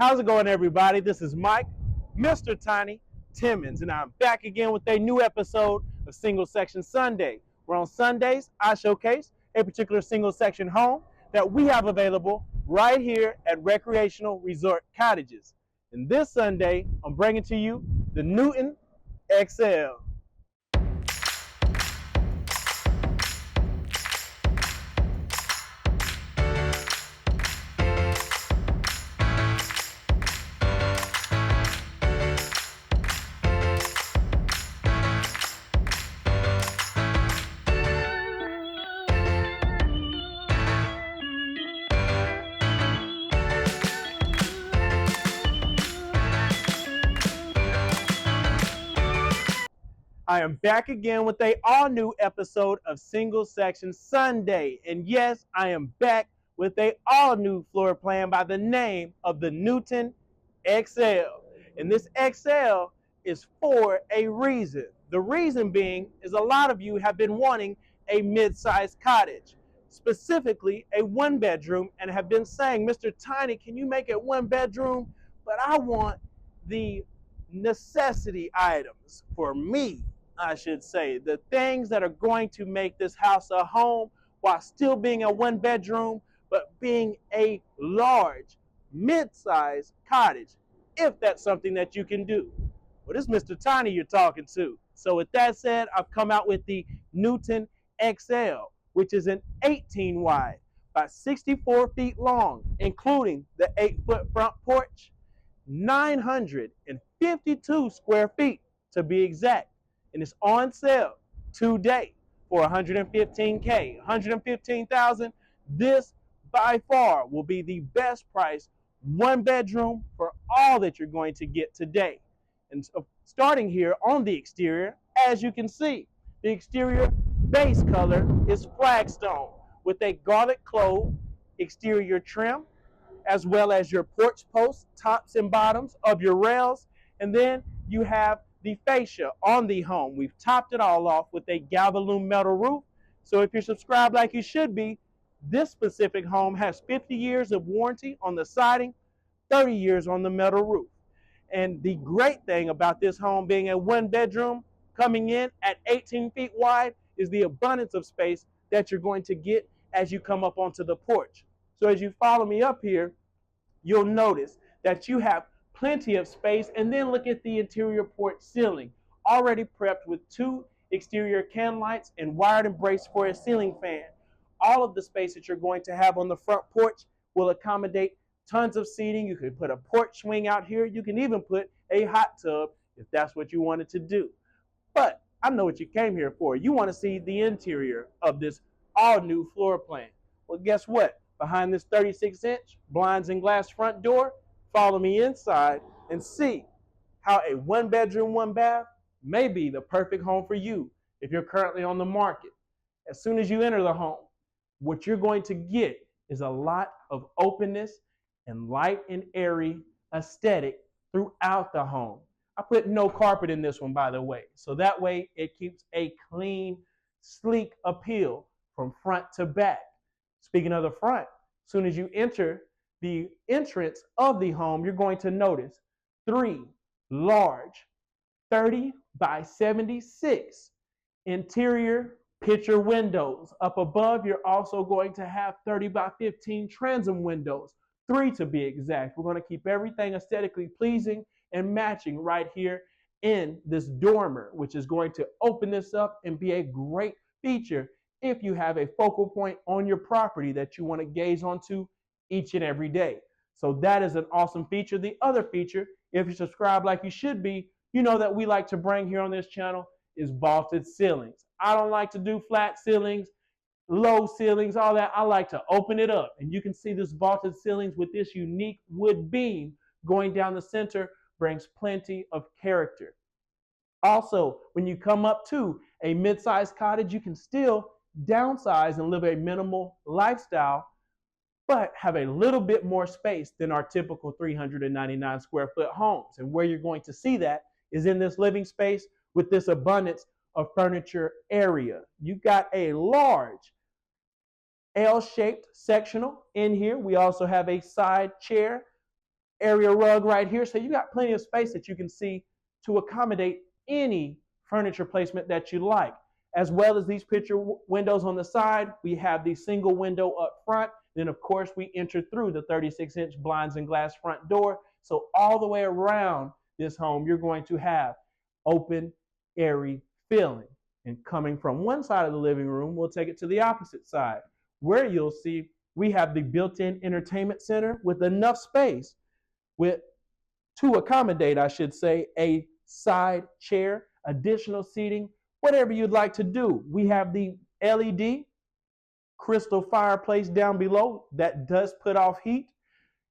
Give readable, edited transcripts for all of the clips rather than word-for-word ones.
How's it going, everybody? This is Mike, Mr. Tiny Timmons, and I'm back again with a new episode of Single Section Sunday, where on Sundays I showcase a particular single section home that we have available right here at Recreational Resort Cottages. And this Sunday, I'm bringing to you the Newton XL. I am back again with a all-new episode of Single Section Sunday. And yes, I am back with a all-new floor plan by the name of the Newton XL. And this XL is for a reason. The reason being is a lot of you have been wanting a mid-sized cottage, specifically a one-bedroom, and have been saying, Mr. Tiny, can you make it one bedroom? But I want the necessity items for me, I should say, the things that are going to make this house a home while still being a one bedroom, but being a large, mid-sized cottage, if that's something that you can do. Well, this is Mr. Tiny you're talking to. So with that said, I've come out with the Newton XL, which is an 18 wide by 64 feet long, including the 8-foot front porch, 952 square feet to be exact. And it's on sale today for $115K, $115,000. This by far will be the best price one bedroom for all that you're going to get today. And so starting here on the exterior, as you can see, the exterior base color is flagstone with a garlic clove exterior trim, as well as your porch posts, tops and bottoms of your rails. And then you have the fascia on the home. We've topped it all off with a Galvalume metal roof. So if you're subscribed like you should be, this specific home has 50 years of warranty on the siding, 30 years on the metal roof. And the great thing about this home being a one bedroom coming in at 18 feet wide is the abundance of space that you're going to get as you come up onto the porch. So as you follow me up here, you'll notice that you have plenty of space. And then look at the interior porch ceiling, already prepped with 2 exterior can lights and wired and braced for a ceiling fan. All of the space that you're going to have on the front porch will accommodate tons of seating. You could put a porch swing out here. You can even put a hot tub if that's what you wanted to do. But I know what you came here for. You want to see the interior of this all-new floor plan. Well, guess what? Behind this 36-inch blinds and glass front door, follow me inside and see how a one bedroom, one bath may be the perfect home for you if you're currently on the market. As soon as you enter the home, what you're going to get is a lot of openness and light and airy aesthetic throughout the home. I put no carpet in this one, by the way, so that way it keeps a clean, sleek appeal from front to back. Speaking of the front, as soon as you enter the entrance of the home, you're going to notice 3 large 30 by 76 interior picture windows. Up above, you're also going to have 30 by 15 transom windows, 3 to be exact. We're going to keep everything aesthetically pleasing and matching right here in this dormer, which is going to open this up and be a great feature if you have a focal point on your property that you want to gaze onto each and every day. So that is an awesome feature. The other feature, if you subscribe like you should be, you know that we like to bring here on this channel is vaulted ceilings. I don't like to do flat ceilings, low ceilings, all that. I like to open it up. And you can see this vaulted ceilings with this unique wood beam going down the center brings plenty of character. Also, when you come up to a mid-sized cottage, you can still downsize and live a minimal lifestyle, but have a little bit more space than our typical 399 square foot homes. And where you're going to see that is in this living space with this abundance of furniture area. You've got a large L-shaped sectional in here. We also have a side chair area rug right here. So you got plenty of space that you can see to accommodate any furniture placement that you like. As well as these picture windows on the side, we have the single window up front. Then, of course, we enter through the 36-inch blinds and glass front door. So all the way around this home, you're going to have open, airy feeling. And coming from one side of the living room, we'll take it to the opposite side, where you'll see we have the built-in entertainment center with enough space to accommodate, I should say, a side chair, additional seating, whatever you'd like to do. We have the LED crystal fireplace down below that does put off heat.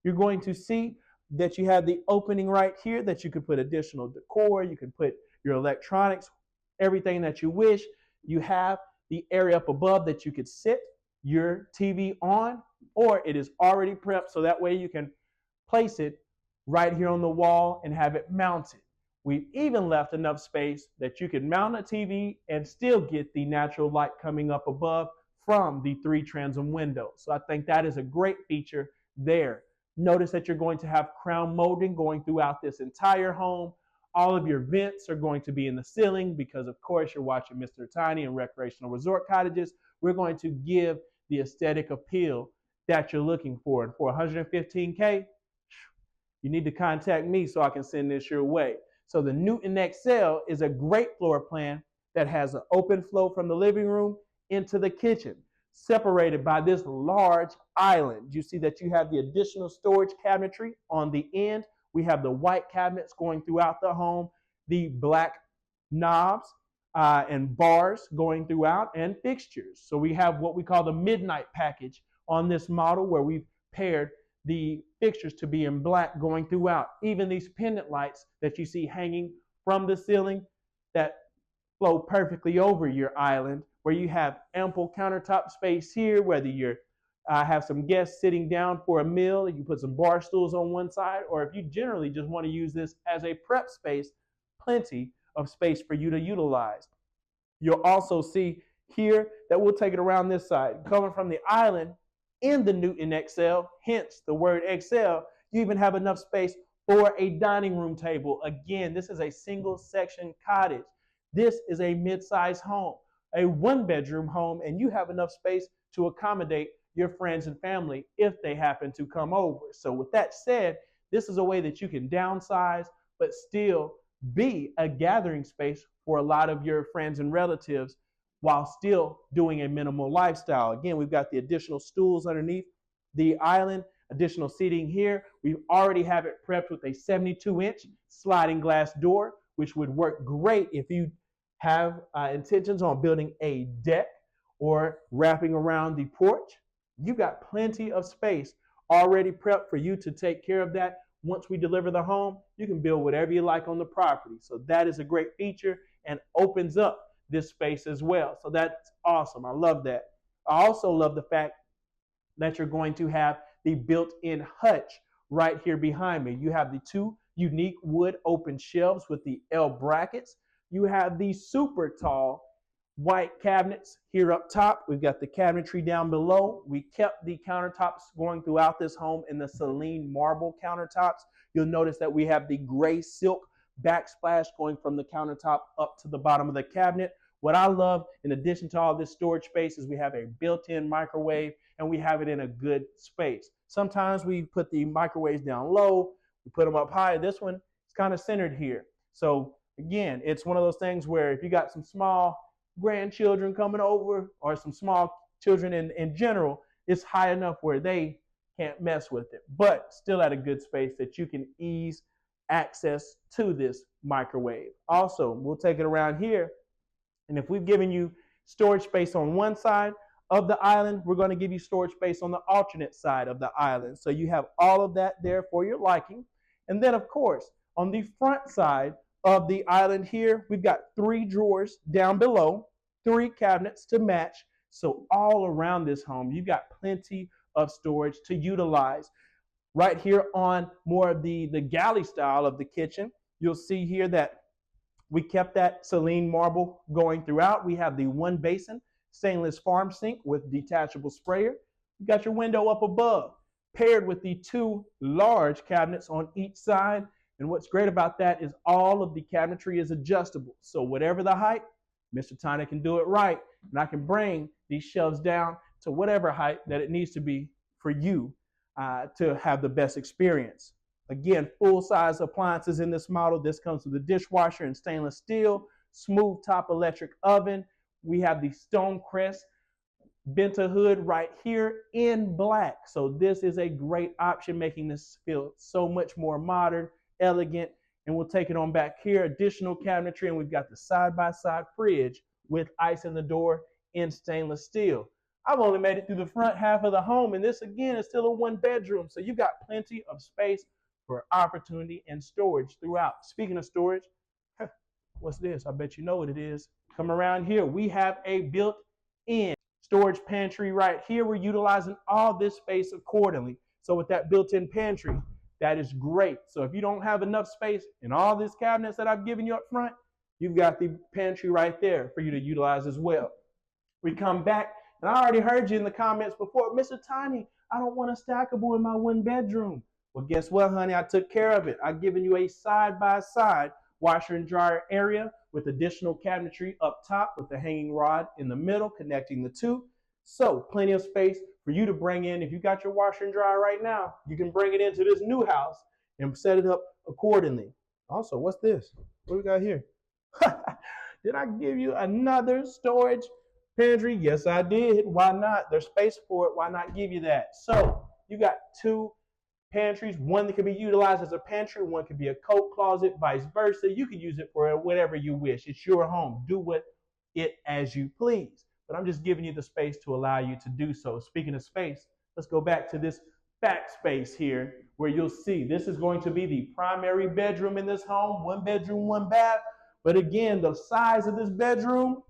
You're going to see that you have the opening right here that you could put additional decor, you can put your electronics, everything that you wish. You have the area up above that you could sit your TV on, or it is already prepped so that way you can place it right here on the wall and have it mounted. We've even left enough space that you can mount a TV and still get the natural light coming up above from the 3 transom windows. So I think that is a great feature there. Notice that you're going to have crown molding going throughout this entire home. All of your vents are going to be in the ceiling because, of course, you're watching Mr. Tiny and Recreational Resort Cottages. We're going to give the aesthetic appeal that you're looking for. And for $115K, you need to contact me so I can send this your way. So the Newton XL is a great floor plan that has an open flow from the living room into the kitchen, separated by this large island. You see that you have the additional storage cabinetry on the end. We have the white cabinets going throughout the home, the black knobs and bars going throughout, and fixtures. So we have what we call the midnight package on this model, where we've paired the fixtures to be in black going throughout. Even these pendant lights that you see hanging from the ceiling that flow perfectly over your island, where you have ample countertop space here, whether you're have some guests sitting down for a meal, you put some bar stools on one side, or if you generally just want to use this as a prep space, plenty of space for you to utilize. You'll also see here that we'll take it around this side. Coming from the island in the Newton XL, hence the word XL, you even have enough space for a dining room table. Again, this is a single section cottage. This is a mid-size home, a 1-bedroom home, and you have enough space to accommodate your friends and family if they happen to come over. So with that said, this is a way that you can downsize but still be a gathering space for a lot of your friends and relatives while still doing a minimal lifestyle. Again, we've got the additional stools underneath the island, additional seating here. We already have it prepped with a 72-inch sliding glass door, which would work great if you have intentions on building a deck or wrapping around the porch. You've got plenty of space already prepped for you to take care of that. Once we deliver the home, you can build whatever you like on the property. So that is a great feature and opens up this space as well. So that's awesome. I love that. I also love the fact that you're going to have the built-in hutch right here behind me. You have the 2 unique wood open shelves with the L brackets. You have the super tall white cabinets here up top. We've got the cabinetry down below. We kept the countertops going throughout this home in the Celine marble countertops. You'll notice that we have the gray silk backsplash going from the countertop up to the bottom of the cabinet. What I love, in addition to all this storage space, is we have a built-in microwave, and we have it in a good space. Sometimes we put the microwaves down low, we put them up high. This one is kind of centered here. So again, it's one of those things where if you got some small grandchildren coming over, or some small children in general, it's high enough where they can't mess with it, but still at a good space that you can ease access to this microwave. Also, we'll take it around here, and if we've given you storage space on one side of the island, we're going to give you storage space on the alternate side of the island. So you have all of that there for your liking. And then, of course, on the front side of the island here, we've got 3 drawers down below, 3 cabinets to match. So all around this home, you've got plenty of storage to utilize. Right here on more of the galley style of the kitchen, you'll see here that we kept that Celine marble going throughout. We have the 1 basin stainless farm sink with detachable sprayer. You got your window up above. paired with the two large cabinets on each side. And what's great about that is all of the cabinetry is adjustable. So whatever the height, Mr. Tiny can do it right. And I can bring these shelves down to whatever height that it needs to be for you to have the best experience. Again, full-size appliances in this model. This comes with a dishwasher in stainless steel, smooth top electric oven. We have the Stonecrest Benta hood right here in black. So this is a great option, making this feel so much more modern, elegant. And we'll take it on back here. Additional cabinetry, and we've got the side-by-side fridge with ice in the door in stainless steel. I've only made it through the front half of the home, and this again is still a one-bedroom. So you've got plenty of space for opportunity and storage throughout. Speaking of storage, what's this? I bet you know what it is. Come around here. We have a built-in storage pantry right here. We're utilizing all this space accordingly. So with that built-in pantry, that is great. So if you don't have enough space in all these cabinets that I've given you up front, you've got the pantry right there for you to utilize as well. We come back, and I already heard you in the comments before, Mr. Tiny, I don't want a stackable in my one bedroom. Well, guess what, honey? I took care of it. I've given you a side-by-side washer and dryer area with additional cabinetry up top with the hanging rod in the middle connecting the two. So plenty of space for you to bring in. If you got your washer and dryer right now, you can bring it into this new house and set it up accordingly. Also, what's this? What we got here? Did I give you another storage pantry? Yes, I did. Why not? There's space for it. Why not give you that? So you got two pantries, one that can be utilized as a pantry, one can be a coat closet, vice versa. You can use it for whatever you wish. It's your home. Do with it as you please. But I'm just giving you the space to allow you to do so. Speaking of space, let's go back to this back space here where you'll see this is going to be the primary bedroom in this home. One bedroom, one bath. But again, the size of this bedroom,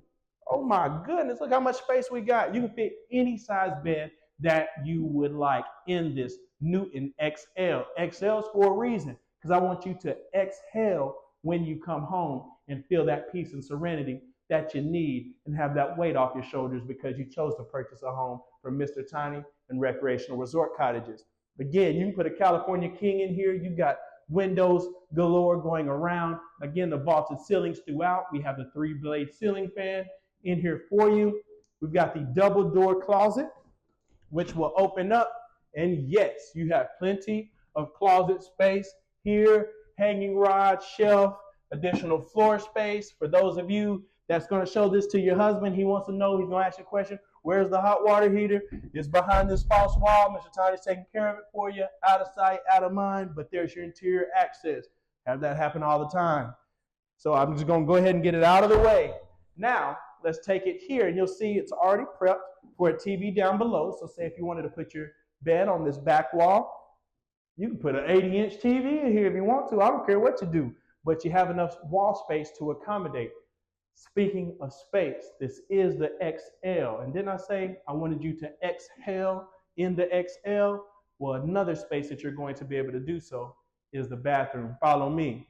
oh my goodness, look how much space we got. You can fit any size bed that you would like in this Newton XL. XL is for a reason, because I want you to exhale when you come home and feel that peace and serenity that you need and have that weight off your shoulders because you chose to purchase a home from Mr. Tiny and Recreational Resort Cottages. Again, you can put a California King in here. You've got windows galore going around. Again, the vaulted ceilings throughout. We have the 3-blade ceiling fan in here for you. We've got the double door closet, which will open up. And yes, you have plenty of closet space here, hanging rod, shelf, additional floor space. For those of you that's going to show this to your husband, he wants to know, he's going to ask you a question, where's the hot water heater? It's behind this false wall. Mr. Tiny's taking care of it for you, out of sight, out of mind, but there's your interior access. Have that happen all the time. So I'm just going to go ahead and get it out of the way. Now, let's take it here, and you'll see it's already prepped for a TV down below. So say if you wanted to put your bed on this back wall, you can put an 80-inch TV in here if you want to. I don't care what you do, but you have enough wall space to accommodate. Speaking of space, this is the XL. And didn't I say I wanted you to exhale in the XL? Well, another space that you're going to be able to do so is the bathroom. Follow me.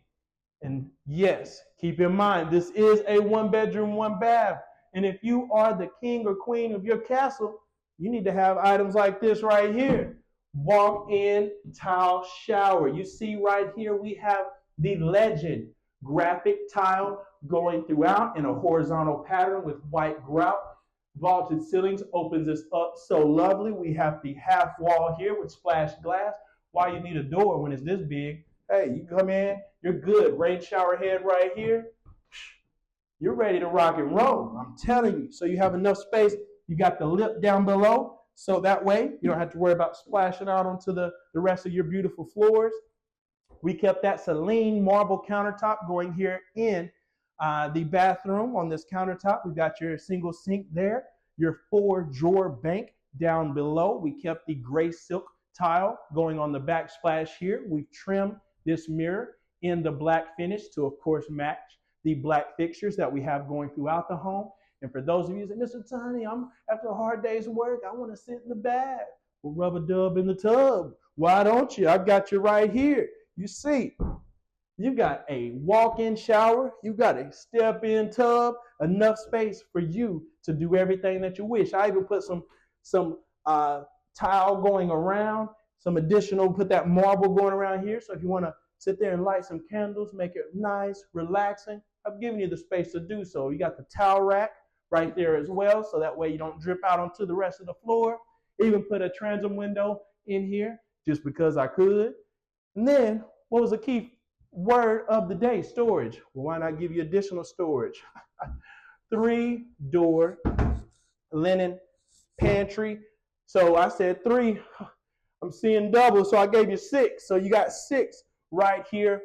And yes, keep in mind, this is a 1-bedroom, 1-bath. And if you are the king or queen of your castle, you need to have items like this right here. Walk-in tile shower. You see right here we have the legend graphic tile going throughout in a horizontal pattern with white grout. Vaulted ceilings opens this up so lovely. We have the half wall here with splashed glass. Why you need a door when it's this big? Hey, you come in, you're good. Rain shower head right here. You're ready to rock and roll. I'm telling you. So you have enough space. You got the lip down below, so that way you don't have to worry about splashing out onto the rest of your beautiful floors. We kept that Celine marble countertop going here in the bathroom. On this countertop, we've got your single sink there, your 4-drawer bank down below. We kept the gray silk tile going on the backsplash here. We've trimmed this mirror in the black finish to, of course, match the black fixtures that we have going throughout the home. And for those of you that say, Mr. Tiny, after a hard day's work, I want to sit in the bath. We'll rub a dub in the tub. Why don't you? I've got you right here. You see, you got a walk-in shower. You got a step-in tub. Enough space for you to do everything that you wish. I even put some tile going around some additional, put that marble going around here. So if you want to sit there and light some candles, make it nice, relaxing, I've given you the space to do so. You got the towel rack right there as well, so that way you don't drip out onto the rest of the floor. Even put a transom window in here just because I could. And then, what was the key word of the day? Storage. Well, why not give you additional storage? 3-door linen pantry. So I said 3. I'm seeing double, so I gave you 6. So you got 6 right here,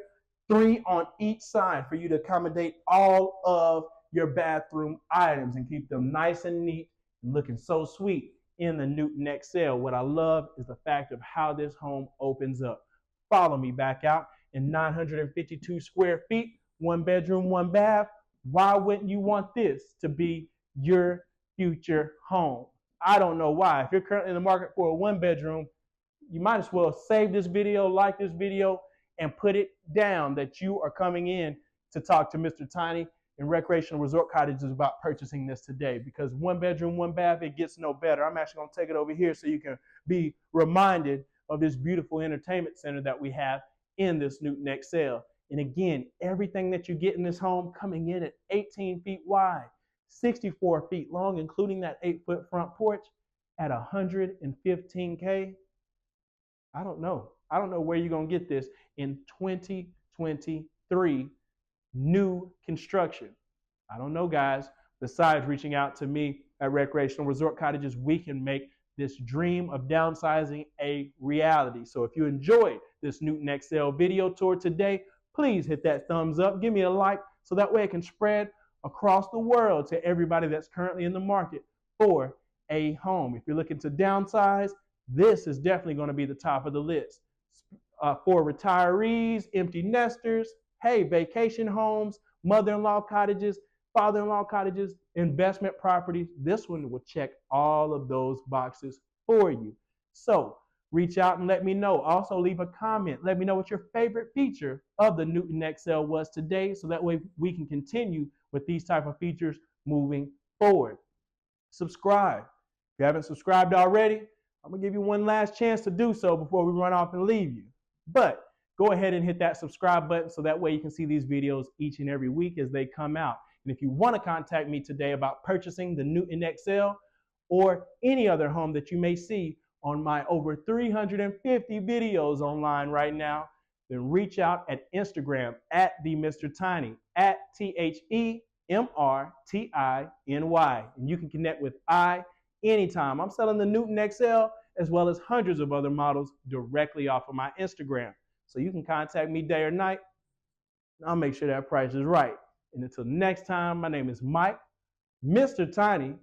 3 on each side for you to accommodate all of your bathroom items and keep them nice and neat and looking so sweet in the Newton XL. What I love is the fact of how this home opens up. Follow me back out in 952 square feet, 1 bedroom, 1 bath. Why wouldn't you want this to be your future home? I don't know why. If you're currently in the market for a 1 bedroom, you might as well save this video, like this video, and put it down that you are coming in to talk to Mr. Tiny and Recreational Resort Cottages about purchasing this today, because 1 bedroom, 1 bath, it gets no better. I'm actually going to take it over here so you can be reminded of this beautiful entertainment center that we have in this Newton XL. And again, everything that you get in this home coming in at 18 feet wide, 64 feet long, including that 8-foot front porch at $115K. I don't know. I don't know where you're going to get this in 2023 new construction. I don't know, guys. Besides reaching out to me at Recreational Resort Cottages, we can make this dream of downsizing a reality. So if you enjoyed this Newton XL video tour today, please hit that thumbs up. Give me a like so that way it can spread across the world to everybody that's currently in the market for a home. If you're looking to downsize, this is definitely going to be the top of the list. For retirees, empty nesters, hey, vacation homes, mother-in-law cottages, father-in-law cottages, investment properties, this one will check all of those boxes for you. So reach out and let me know. Also leave a comment. Let me know what your favorite feature of the Newton XL was today, so that way we can continue with these type of features moving forward. Subscribe. If you haven't subscribed already, I'm going to give you one last chance to do so before we run off and leave you. But go ahead and hit that subscribe button so that way you can see these videos each and every week as they come out. And if you want to contact me today about purchasing the Newton XL or any other home that you may see on my over 350 videos online right now, then reach out at Instagram at the Mr. Tiny, at TheMrTiny. And you can connect with I anytime. I'm selling the Newton XL as well as hundreds of other models directly off of my Instagram. So you can contact me day or night. I'll make sure that price is right. And until next time, my name is Mike, Mr. Tiny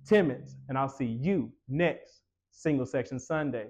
Timmons, and I'll see you next Single Section Sunday.